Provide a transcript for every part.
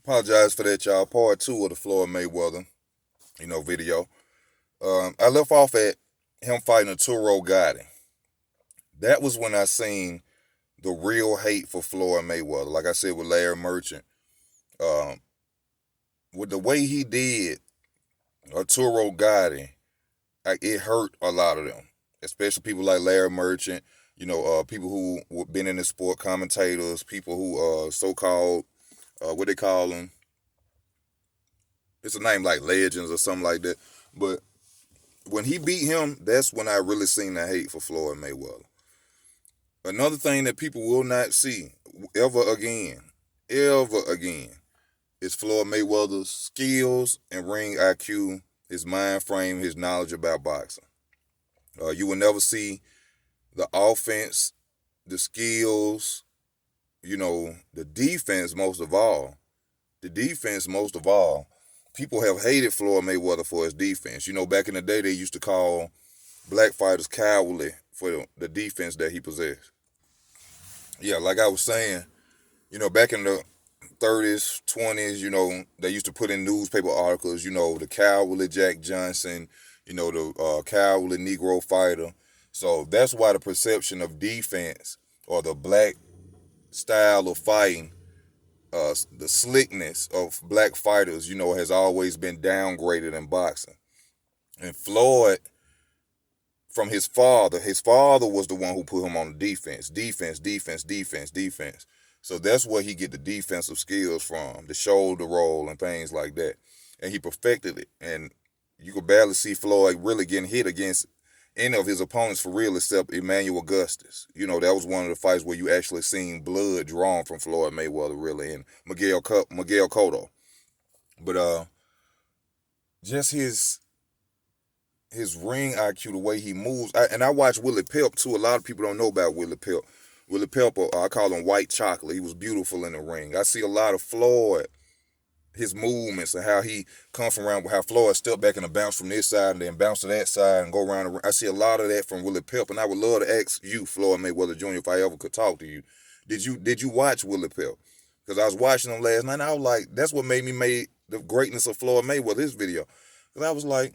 Apologize for that, y'all. Part two of the Floyd Mayweather, video. I left off at him fighting Arturo Gotti. That was when I seen the real hate for Floyd Mayweather. Like I said with Larry Merchant, um, with the way he did Arturo Gotti, it hurt a lot of them, especially people like Larry Merchant. People who been in the sport, commentators, people who so-called what they call them. It's a name like Legends or something like that. But when he beat him, that's when I really seen the hate for Floyd Mayweather. Another thing that people will not see ever again, is Floyd Mayweather's skills and ring IQ, his mind frame, his knowledge about boxing. You will never see the offense, the skills, the defense most of all. The defense most of all. People have hated Floyd Mayweather for his defense. Back in the day, they used to call black fighters cowardly for the defense that he possessed. Yeah, like I was saying, back in the 30s, 20s, they used to put in newspaper articles, the cowardly Jack Johnson, the cowardly Negro fighter. So that's why the perception of defense or the black style of fighting, the slickness of black fighters, has always been downgraded in boxing. And Floyd, from his father was the one who put him on the defense, defense, defense, defense, defense. So that's where he get the defensive skills from, the shoulder roll and things like that. And he perfected it. And you could barely see Floyd really getting hit against any of his opponents for real except Emmanuel Augustus. That was one of the fights where you actually seen blood drawn from Floyd Mayweather really, and Miguel Cotto. But just his ring IQ, the way he moves. And I watch Willie Pep too. A lot of people don't know about Willie Pep. Willie Pep, I call him white chocolate. He was beautiful in the ring. I see a lot of Floyd, his movements and how he come from around, how Floyd step back and bounce from this side and then bounce to that side and go around the ring. I see a lot of that from Willie Pep, and I would love to ask you, Floyd Mayweather Jr., if I ever could talk to you. Did you watch Willie Pep? Because I was watching him last night, and I was like, that's what made me make the greatness of Floyd Mayweather, this video. Because I was like,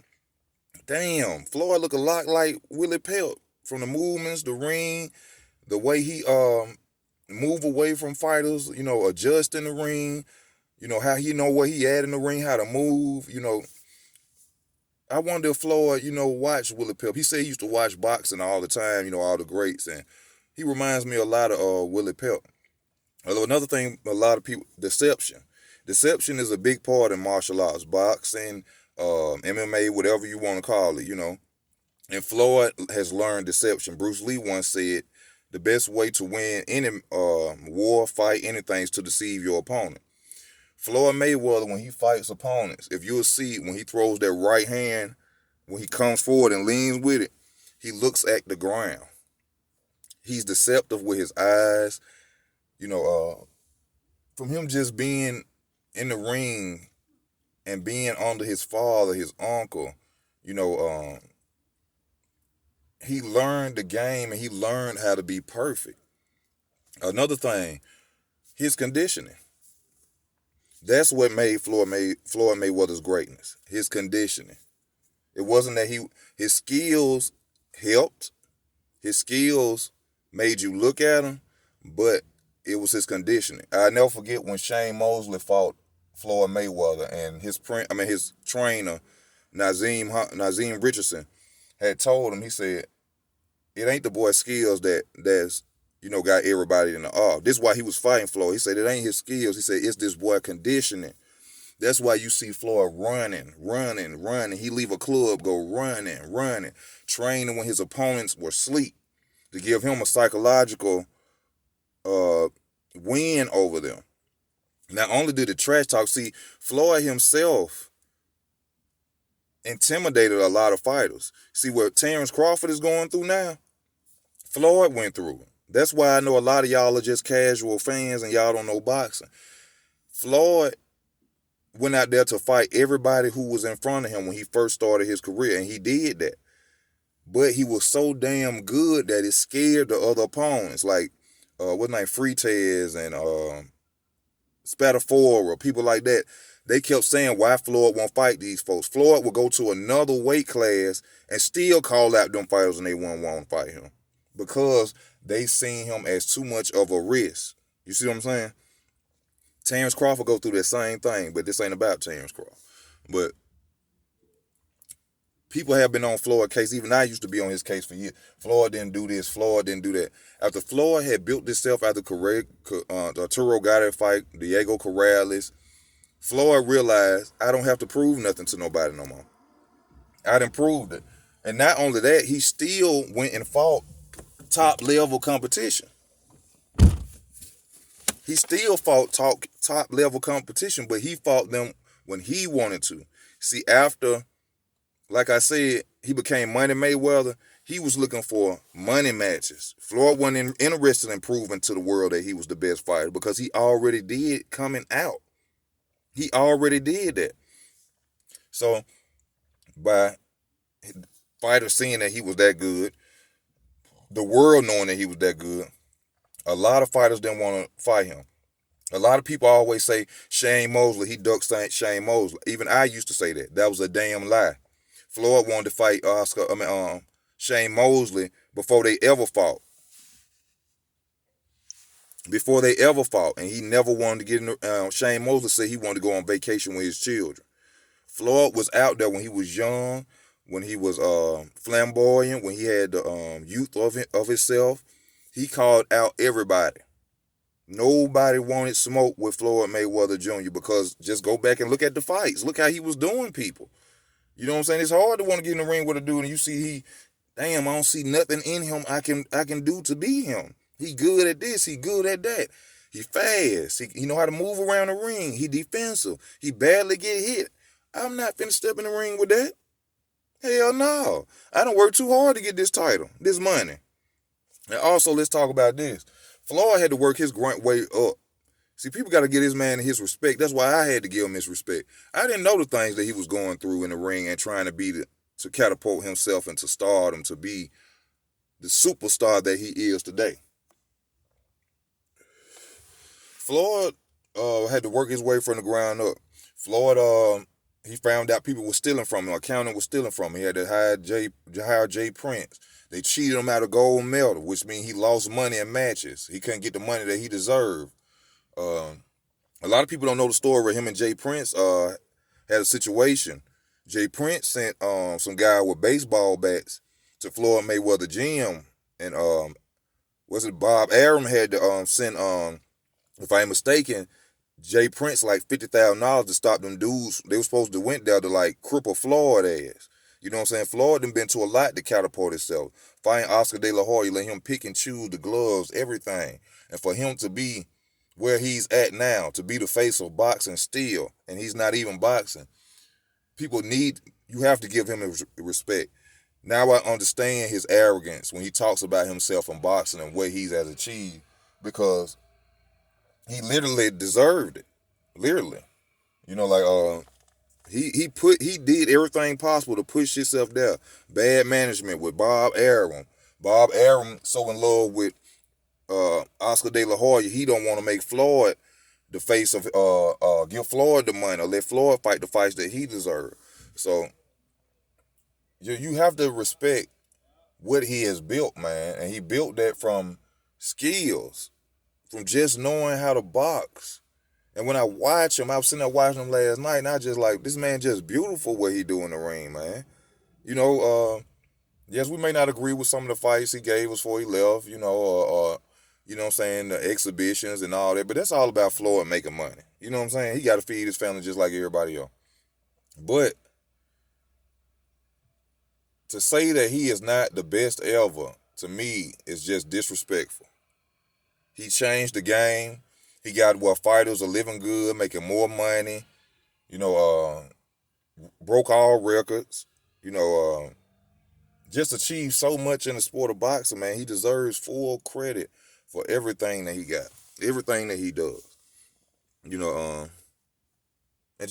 damn, Floyd look a lot like Willie Pelt from the movements, the ring, the way he move away from fighters, adjust in the ring, how he know what he at in the ring, how to move, I wonder if Floyd, watched Willie Pelt. He said he used to watch boxing all the time, all the greats, and he reminds me a lot of Willie Pelt. Although another thing, a lot of people, deception. Deception is a big part in martial arts, boxing, MMA, whatever you want to call it, And Floyd has learned deception. Bruce Lee once said, the best way to win any war, fight, anything is to deceive your opponent. Floyd Mayweather, when he fights opponents, if you'll see when he throws that right hand, when he comes forward and leans with it, he looks at the ground. He's deceptive with his eyes. From him just being in the ring and being under his father, his uncle, he learned the game and he learned how to be perfect. Another thing, his conditioning. That's what made Floyd Mayweather's greatness. His conditioning. It wasn't that his skills helped. His skills made you look at him, but it was his conditioning. I never forget when Shane Mosley fought Floyd Mayweather, and his trainer Nazim Richardson had told him. He said, "It ain't the boy's skills that's got everybody in the awe. This is why he was fighting Floyd. He said it ain't his skills. He said it's this boy conditioning. That's why you see Floyd running. He leave a club, go running, training when his opponents were asleep to give him a psychological win over them. Not only did the trash talk, see, Floyd himself intimidated a lot of fighters. See what Terrence Crawford is going through now? Floyd went through it. That's why I know a lot of y'all are just casual fans and y'all don't know boxing. Floyd went out there to fight everybody who was in front of him when he first started his career, and he did that. But he was so damn good that it scared the other opponents, like what's name, Freitas and Spatafora, people like that. They kept saying why Floyd won't fight these folks. Floyd will go to another weight class and still call out them fighters and they won't want to fight him because they seen him as too much of a risk. You see what I'm saying? Terrence Crawford go through that same thing, but this ain't about Terrence Crawford. But people have been on Floyd case. Even I used to be on his case for years. Floyd didn't do this. Floyd didn't do that. After Floyd had built himself after the Arturo Gatti fight, Diego Corrales, Floyd realized I don't have to prove nothing to nobody no more. I done proved it. And not only that, he still went and fought top level competition. He still fought top level competition, but he fought them when he wanted to. See, after, like I said, he became Money Mayweather, he was looking for money matches. Floyd wasn't interested in proving to the world that he was the best fighter because he already did coming out. He already did that. So, by fighters seeing that he was that good, the world knowing that he was that good, a lot of fighters didn't want to fight him. A lot of people always say Shane Mosley, he ducked Shane Mosley. Even I used to say that. That was a damn lie. Floyd wanted to fight Shane Mosley before they ever fought. Before they ever fought. And he never wanted to get in Shane Mosley said he wanted to go on vacation with his children. Floyd was out there when he was young, when he was flamboyant, when he had the youth of himself. He called out everybody. Nobody wanted smoke with Floyd Mayweather Jr. because just go back and look at the fights. Look how he was doing people. You know what I'm saying? It's hard to want to get in the ring with a dude and you see I don't see nothing in him I can do to be him. He good at this, he good at that. He fast. He know how to move around the ring. He defensive. He barely get hit. I'm not finna step in the ring with that. Hell no. I done worked too hard to get this title, this money. And also, let's talk about this. Floyd had to work his grunt way up. See, people got to give this man his respect. That's why I had to give him his respect. I didn't know the things that he was going through in the ring and trying to catapult himself into stardom, to be the superstar that he is today. Floyd had to work his way from the ground up. Floyd, he found out people were stealing from him. Accountant was stealing from him. He had to hire Jay Prince. They cheated him out of gold medal, which means he lost money in matches. He couldn't get the money that he deserved. A lot of people don't know the story where him and Jay Prince had a situation. Jay Prince sent some guy with baseball bats to Floyd Mayweather gym, and was it Bob Arum had to send if I ain't mistaken, Jay Prince like $50,000 to stop them dudes. They were supposed to went there to like cripple Floyd ass. You know what I'm saying? Floyd done been to a lot to catapult himself. Fighting Oscar De La Hoya, let him pick and choose the gloves, everything. And for him to be where he's at now, to be the face of boxing still, and he's not even boxing, you have to give him respect. Now I understand his arrogance when he talks about himself in boxing and what he's has achieved, because he literally deserved it. Literally. You know, like he did everything possible to push himself there. Bad management with Bob Arum. Bob Arum so in love with Oscar De La Hoya, he don't want to make Floyd the face of give Floyd the money or let Floyd fight the fights that he deserves. So you have to respect what he has built, man. And he built that from skills, from just knowing how to box. And when I watch him, I was sitting there watching him last night, and I just like, this man just beautiful what he do in the ring, man. You know, yes, we may not agree with some of the fights he gave us before he left, you know, or you know what I'm saying, the exhibitions and all that, but that's all about Floyd making money. You know what I'm saying? He got to feed his family just like everybody else. But to say that he is not the best ever, to me, is just disrespectful. He changed the game. He got where fighters are living good, making more money, you know, broke all records, you know, just achieved so much in the sport of boxing, man. He deserves full credit for everything that he got, everything that he does. You know, and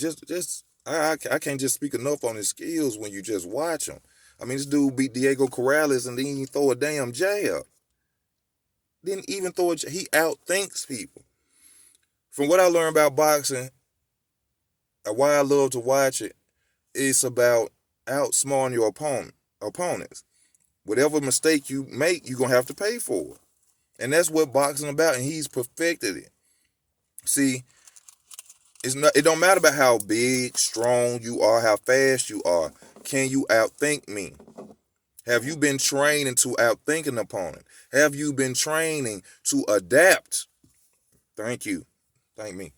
I can't just speak enough on his skills when you just watch him. I mean, this dude beat Diego Corrales and didn't even throw a damn jab. Didn't even throw a jab. He outthinks people. From what I learned about boxing and why I love to watch it, it's about outsmarting your opponents. Whatever mistake you make, you're gonna have to pay for it. And that's what boxing about, and he's perfected it. See, it don't matter about how big, strong you are, how fast you are. Can you outthink me? Have you been training to outthink an opponent? Have you been training to adapt? Thank you. Thank me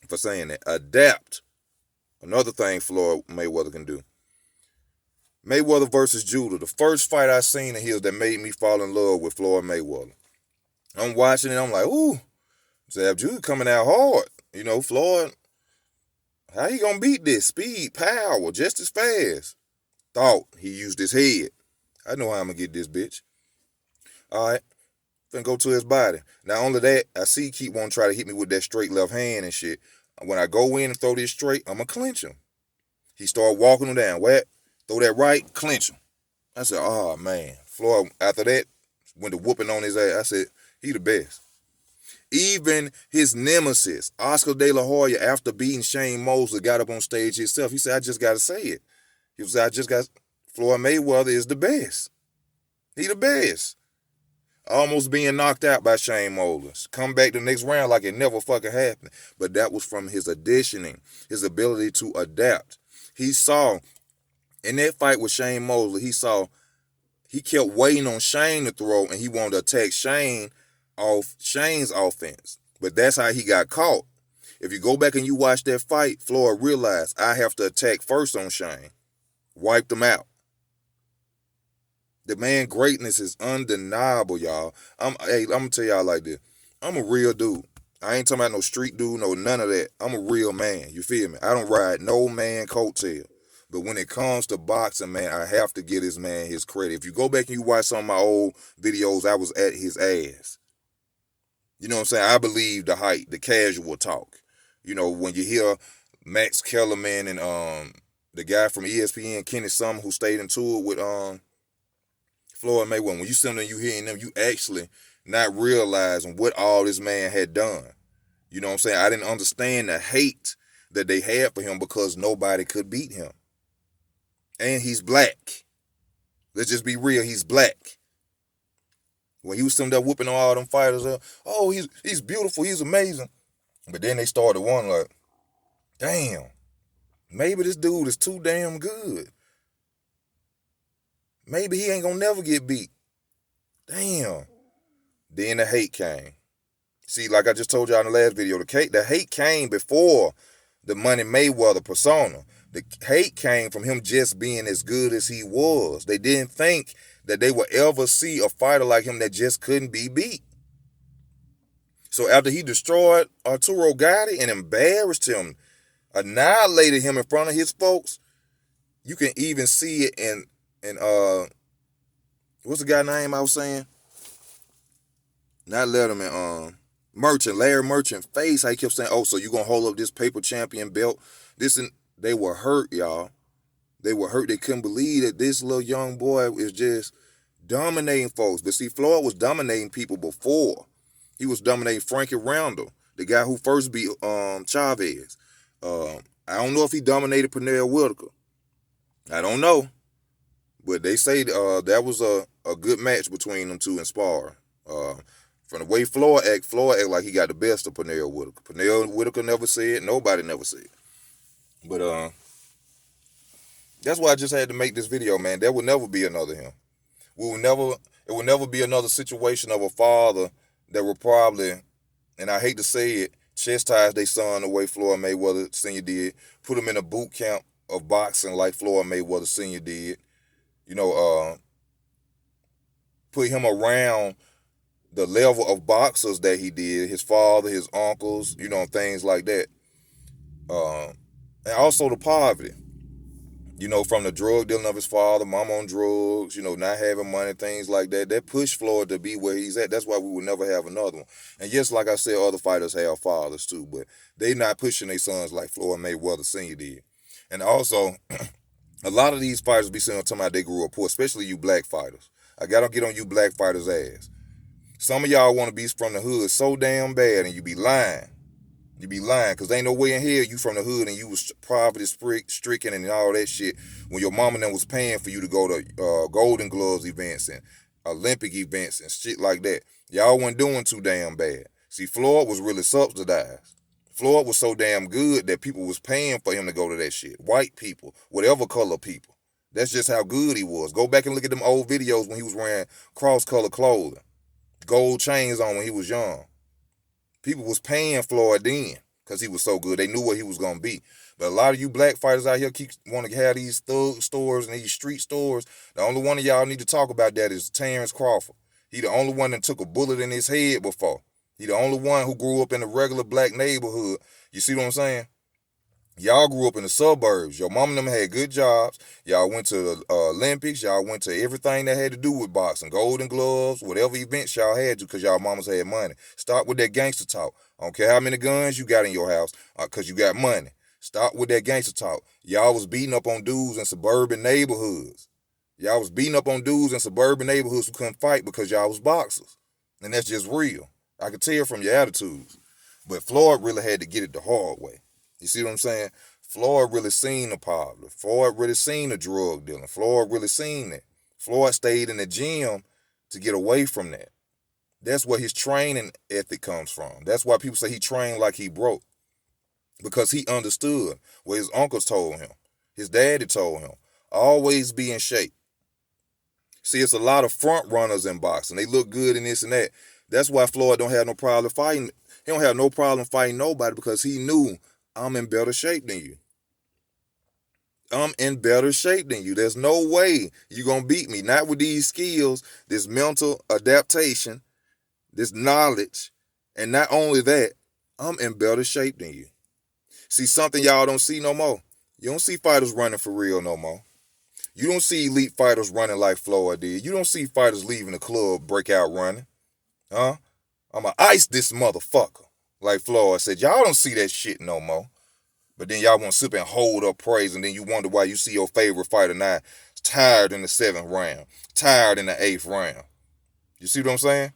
for saying that. Adapt. Another thing Floyd Mayweather can do. Mayweather versus Judah. The first fight I seen of his that made me fall in love with Floyd Mayweather. I'm watching it. I'm like, ooh, Zab Judah coming out hard. You know, Floyd, how he gonna beat this? Speed, power, just as fast. Thought he used his head. I know how I'm gonna get this bitch. All right, finna go to his body. Not only that, I see he keep wanting to try to hit me with that straight left hand and shit. When I go in and throw this straight, I'm gonna clinch him. He started walking him down. What? Throw that right, clinch him. I said, oh man. Floyd, after that, went to whooping on his ass. I said, he the best. Even his nemesis, Oscar De La Hoya, after beating Shane Mosley, got up on stage himself. He said, I just got to say it. He said, Floyd Mayweather is the best. He the best. Almost being knocked out by Shane Mosley. Come back the next round like it never fucking happened. But that was from his auditioning, his ability to adapt. He saw, in that fight with Shane Mosley, he kept waiting on Shane to throw, and he wanted to attack Shane off Shane's offense. But that's how he got caught. If you go back and you watch that fight, Floyd realized, I have to attack first on Shane. Wiped him out. The man greatness is undeniable, y'all. I'm gonna tell y'all like this. I'm a real dude. I ain't talking about no street dude, no none of that. I'm a real man. You feel me? I don't ride no man coattail. But when it comes to boxing, man, I have to give this man his credit. If you go back and you watch some of my old videos, I was at his ass. You know what I'm saying? I believe the hype, the casual talk. You know, when you hear Max Kellerman and the guy from ESPN, Kenny Summer, who stayed in tour with Floyd Mayweather, when you sit there and you hearing them, you actually not realizing what all this man had done. You know what I'm saying? I didn't understand the hate that they had for him because nobody could beat him. And he's black. Let's just be real, he's black. When he was sitting there whooping on all them fighters, oh, he's beautiful, he's amazing. But then they started wondering, like, damn, maybe this dude is too damn good. Maybe he ain't gonna never get beat. Damn. Then the hate came. See, like I just told y'all in the last video, the hate came before the Money Mayweather persona. The hate came from him just being as good as he was. They didn't think that they would ever see a fighter like him that just couldn't be beat. So after he destroyed Arturo Gatti and embarrassed him, annihilated him in front of his folks, you can even see it in what's the guy name I was saying? Not Letterman, Merchant, Larry Merchant face. How he kept saying, oh, so you gonna hold up this paper champion belt? They were hurt, y'all. They were hurt. They couldn't believe that this little young boy is just dominating folks. But see, Floyd was dominating people before. He was dominating Frankie Randall, the guy who first beat Chavez. I don't know if he dominated Pernell Whitaker. I don't know. But they say that was a good match between them two in sparring. From the way Floyd act like he got the best of Pernell Whitaker. Pernell Whitaker never said, nobody never said. But that's why I just had to make this video, man. There will never be another him. It will never be another situation of a father that will probably, and I hate to say it, chastise their son the way Floyd Mayweather Sr. did, put him in a boot camp of boxing like Floyd Mayweather Sr. did, you know, put him around the level of boxers that he did, his father, his uncles, you know, things like that. And also the poverty, you know, from the drug dealing of his father, mom on drugs, you know, not having money, things like that. That pushed Floyd to be where he's at. That's why we will never have another one. And yes, like I said, other fighters have fathers too, but they not pushing their sons like Floyd Mayweather Sr. did. And also, a lot of these fighters be saying talking about they grew up poor, especially you black fighters. I gotta get on you black fighters' ass. Some of y'all want to be from the hood so damn bad and you be lying. You be lying, because ain't no way in hell you from the hood and you was poverty stricken and all that shit when your mama and them was paying for you to go to Golden Gloves events and Olympic events and shit like that. Y'all wasn't doing too damn bad. See, Floyd was really subsidized. Floyd was so damn good that people was paying for him to go to that shit. White people, whatever color people. That's just how good he was. Go back and look at them old videos when he was wearing cross-color clothing. Gold chains on when he was young. People was paying Floyd then because he was so good. They knew what he was going to be. But a lot of you black fighters out here keep want to have these thug stores and these street stores. The only one of y'all need to talk about that is Terrence Crawford. He the only one that took a bullet in his head before. He the only one who grew up in a regular black neighborhood. You see what I'm saying? Y'all grew up in the suburbs. Your mom and them had good jobs. Y'all went to the Olympics. Y'all went to everything that had to do with boxing. Golden Gloves, whatever events y'all had to because y'all mamas had money. Stop with that gangster talk. I don't care how many guns you got in your house because you got money. Stop with that gangster talk. Y'all was beating up on dudes in suburban neighborhoods. Y'all was beating up on dudes in suburban neighborhoods who couldn't fight because y'all was boxers. And that's just real. I could tell from your attitudes. But Floyd really had to get it the hard way. You see what I'm saying? Floyd really seen the poverty. Floyd really seen the drug dealing. Floyd really seen that. Floyd stayed in the gym to get away from that. That's where his training ethic comes from. That's why people say he trained like he broke. Because he understood what his uncles told him. His daddy told him. Always be in shape. See, it's a lot of front runners in boxing. They look good in this and that. That's why Floyd don't have no problem fighting. He don't have no problem fighting nobody because he knew I'm in better shape than you. I'm in better shape than you. There's no way you're going to beat me. Not with these skills, this mental adaptation, this knowledge. And not only that, I'm in better shape than you. See, something y'all don't see no more. You don't see fighters running for real no more. You don't see elite fighters running like Floyd did. You don't see fighters leaving the club breakout running. Huh? I'm going to ice this motherfucker. Like Floyd said, y'all don't see that shit no more. But then y'all want to sit and hold up praise, and then you wonder why you see your favorite fighter now tired in the 7th round, tired in the 8th round. You see what I'm saying?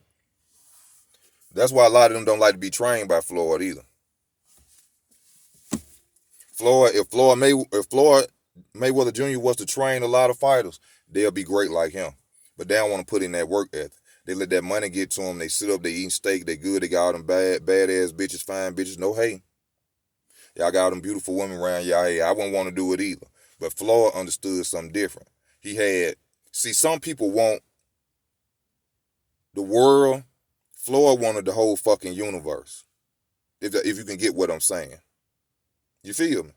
That's why a lot of them don't like to be trained by Floyd either. If Floyd Mayweather Jr. was to train a lot of fighters, they'll be great like him. But they don't want to put in that work ethic. They let that money get to them. They sit up, they eating steak, they good, they got all them badass bitches, fine bitches, no hate. Y'all got all them beautiful women around y'all. Hey, I wouldn't want to do it either. But Floyd understood something different. Some people want the world. Floyd wanted the whole fucking universe. If you can get what I'm saying. You feel me?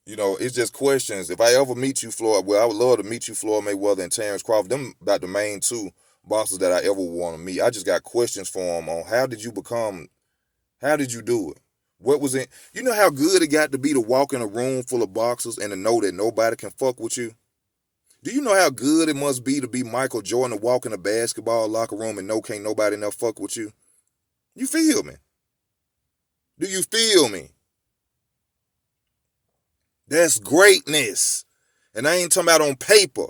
You know, it's just questions. If I ever meet you, Floyd, I would love to meet you, Floyd Mayweather and Terrence Crawford. Them about the main two boxers that I ever want to meet. I just got questions for them on how did you do it? What was it? You know how good it got to be to walk in a room full of boxers and to know that nobody can fuck with you? Do you know how good it must be to be Michael Jordan to walk in a basketball locker room and know can't nobody enough fuck with you? You feel me? Do you feel me? That's greatness. And I ain't talking about on paper.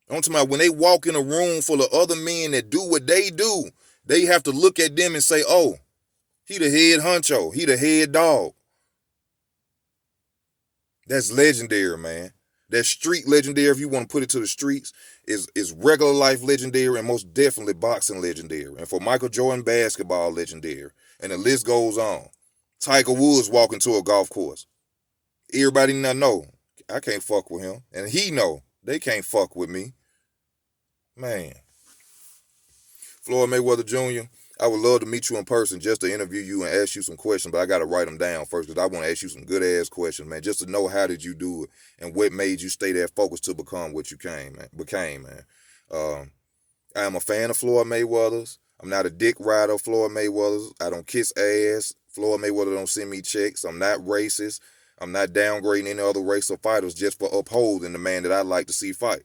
I'm talking about when they walk in a room full of other men that do what they do, they have to look at them and say, oh, he the head honcho. He the head dog. That's legendary, man. That's street legendary, if you want to put it to the streets, is regular life legendary and most definitely boxing legendary. And for Michael Jordan, basketball legendary. And the list goes on. Tiger Woods walking to a golf course. Everybody now know I can't fuck with him. And he know they can't fuck with me. Man. Floyd Mayweather Jr., I would love to meet you in person just to interview you and ask you some questions, but I got to write them down first because I want to ask you some good-ass questions, man, just to know how did you do it and what made you stay that focused to become what you became, man. I am a fan of Floyd Mayweather's. I'm not a dick rider of Floyd Mayweather's. I don't kiss ass. Floyd Mayweather don't send me checks. I'm not racist. I'm not downgrading any other race or fighters just for upholding the man that I like to see fight.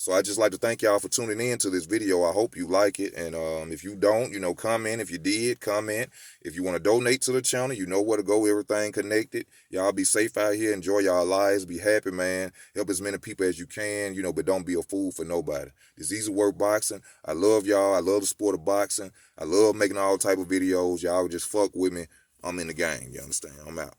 So I just like to thank y'all for tuning in to this video. I hope you like it. And if you don't, comment. If you did, comment. If you want to donate to the channel, you know where to go. Everything connected. Y'all be safe out here. Enjoy y'all lives. Be happy, man. Help as many people as you can, but don't be a fool for nobody. It's easy work boxing. I love y'all. I love the sport of boxing. I love making all type of videos. Y'all just fuck with me. I'm in the game. You understand? I'm out.